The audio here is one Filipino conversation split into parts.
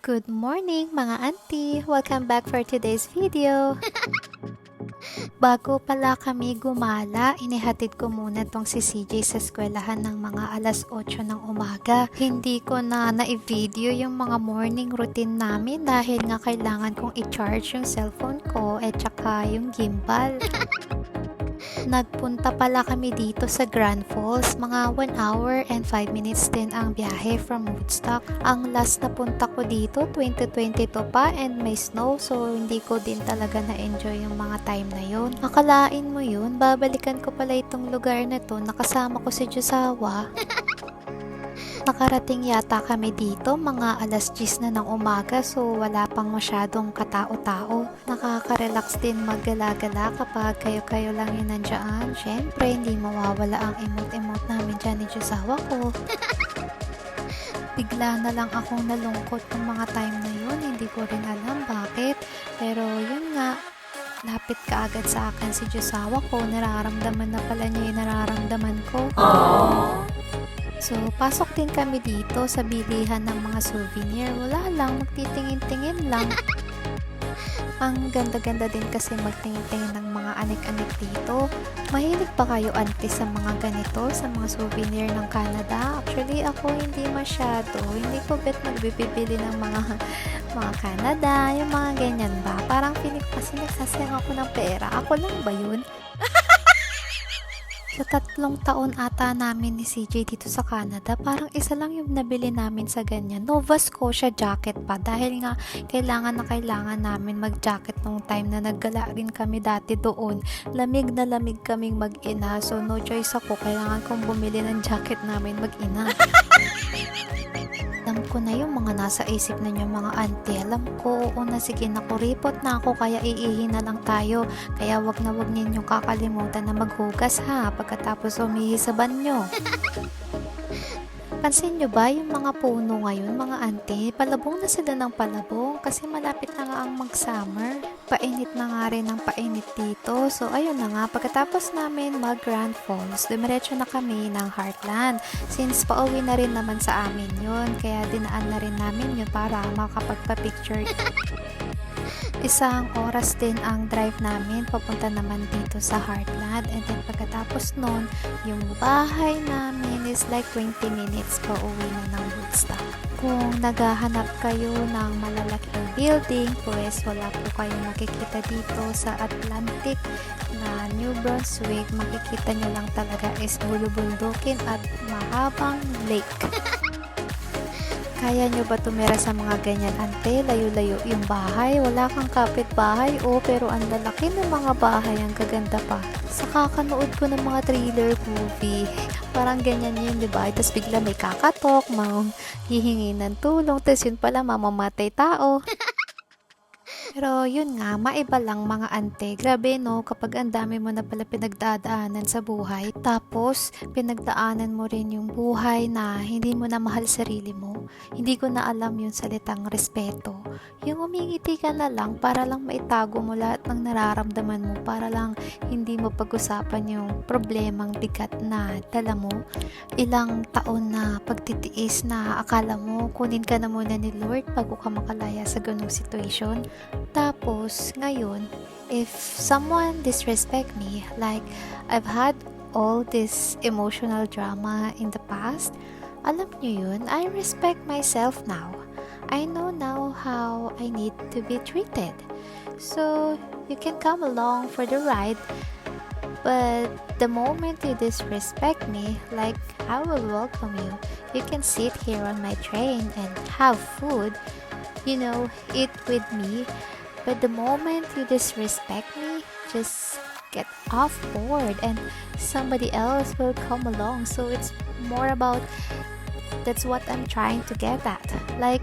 Good morning mga auntie! Welcome back for today's video. Bago pala kami gumala, inihatid ko muna tong si CJ sa eskwelahan ng mga alas 8 ng umaga. Hindi ko na na-video yung mga morning routine namin dahil nga kailangan kong i-charge yung cellphone ko at saka yung gimbal. Nagpunta pala kami dito sa Grand Falls, mga 1 hour and 5 minutes din ang biyahe from Woodstock. Ang last na punta ko dito, 2022 pa and may snow, so hindi ko din talaga na-enjoy yung mga time na yun. Akalain mo yun, babalikan ko pala itong lugar na to, nakasama ko si Josawa. Nakarating yata kami dito mga alas 10 na ng umaga, so wala pang masyadong katao-tao. Nakaka-relax din maggala-gala kapag kayo-kayo lang yun nandyan. Syempre, hindi mawawala ang emote-emote namin dyan ni Josawa ko. Bigla na lang akong nalungkot ng mga time na yun, hindi ko rin alam bakit. Pero yun nga, lapit ka agad sa akin si Josawa ko, nararamdaman na pala niya yung nararamdaman ko. So, pasok din kami dito sa bilihan ng mga souvenir. Wala lang, magtitingin-tingin lang. Ang ganda-ganda din kasi magtingin-tingin ng mga anik-anik dito. Mahilig pa kayo auntie sa mga ganito, sa mga souvenir ng Canada? Actually, ako hindi masyado. Hindi ko bet magbibili ng mga Canada, yung mga ganyan ba? Parang feeling kasi nagsasayang ako ng pera. Ako lang ba yun? Sa 3 taon ata namin ni CJ dito sa Canada, parang isa lang yung nabili namin sa ganyan. Nova Scotia jacket pa dahil nga kailangan namin mag-jacket nung time na naggala rin kami dati doon. Lamig na lamig kaming mag-ina, so no choice ako, kailangan kong bumili ng jacket namin mag-ina. Alam ko na yung mga nasa isip ninyo mga auntie. Alam ko, oo na, sige, nakuripot na ako kaya iihi na lang tayo. Kaya wag na wag ninyong kakalimutan na maghugas ha pagkatapos umihi sa banyo. Pansin nyo ba yung mga puno ngayon mga auntie? Palabong na sila ng palabong kasi malapit na nga ang mag-summer. Painit na nga rin ang painit dito. So ayun na nga, pagkatapos namin mag Grand Falls, dumiretso na kami ng Heartland. Since pauwi na rin naman sa amin yun, kaya dinaan na rin namin yun para makapagpa-picture. 1 oras din ang drive namin papunta naman dito sa Heartland, and then pagkatapos nun, yung bahay namin is like 20 minutes pa uwi na ng Woodstock. Kung naghahanap kayo ng malalaking building, pues wala po kayo makikita dito sa Atlantic na New Brunswick. Makikita nyo lang talaga is bulubundukin at mahabang lake. Kaya nyo ba tumira sa mga ganyan ante? Layo-layo yung bahay, wala kang kapitbahay, pero ang lalaki ng mga bahay, ang gaganda pa. Sa kakanood ko ng mga thriller movie, parang ganyan yun, diba? Tapos bigla may kakatok, hihingi ng tulong, tapos yun pala mamamatay tao. Pero yun nga, maiba lang mga ante. Grabe no, kapag ang dami mo na pala pinagdadaanan sa buhay, tapos pinagdaanan mo rin yung buhay na hindi mo na mahal sarili mo. Hindi ko na alam yung salitang respeto. Yung umingiti ka na lang para lang maitago mo lahat ng nararamdaman mo, para lang hindi mo pag-usapan yung problemang bigat na dala mo. Ilang taon na pagtitiis na akala mo kunin ka na muna ni Lord bago ka makalaya sa ganung situation. Tapos, ngayon, if someone disrespect me, like I've had all this emotional drama in the past, alam nyo yun, I respect myself now. I know now how I need to be treated. So, you can come along for the ride, but the moment you disrespect me, like I will welcome you. You can sit here on my train and have food, eat with me. But the moment you disrespect me, just get off board and somebody else will come along. So it's more about, that's what I'm trying to get at. Like,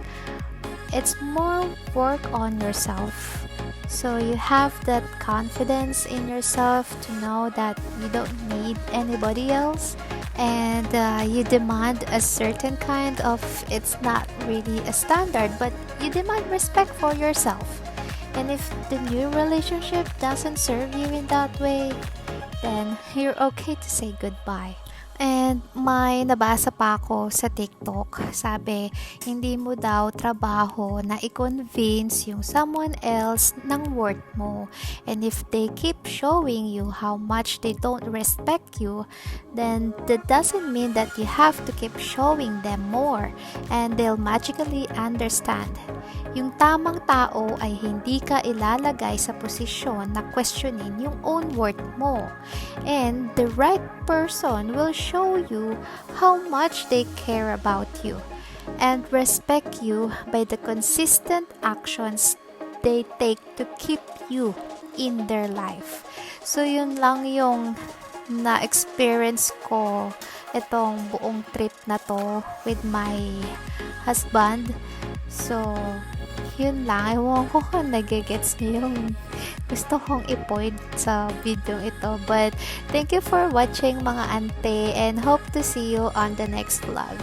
it's more work on yourself. So you have that confidence in yourself to know that you don't need anybody else. And you demand a certain kind of, it's not really a standard, but you demand respect for yourself. And if the new relationship doesn't serve you in that way, then you're okay to say goodbye. And may nabasa pa ako sa TikTok. Sabi, hindi mo daw trabaho na i-convince yung someone else ng worth mo. And if they keep showing you how much they don't respect you, then that doesn't mean that you have to keep showing them more and they'll magically understand. Yung tamang tao ay hindi ka ilalagay sa posisyon na questionin yung own worth mo. And the right person will show you how much they care about you and respect you by the consistent actions they take to keep you in their life. So yun lang yung na-experience ko itong buong trip na to with my husband. So yun lang. Ewan ko kung nagigets niyo yung gusto kong i-point sa video ito. But thank you for watching mga ante and hope to see you on the next vlog.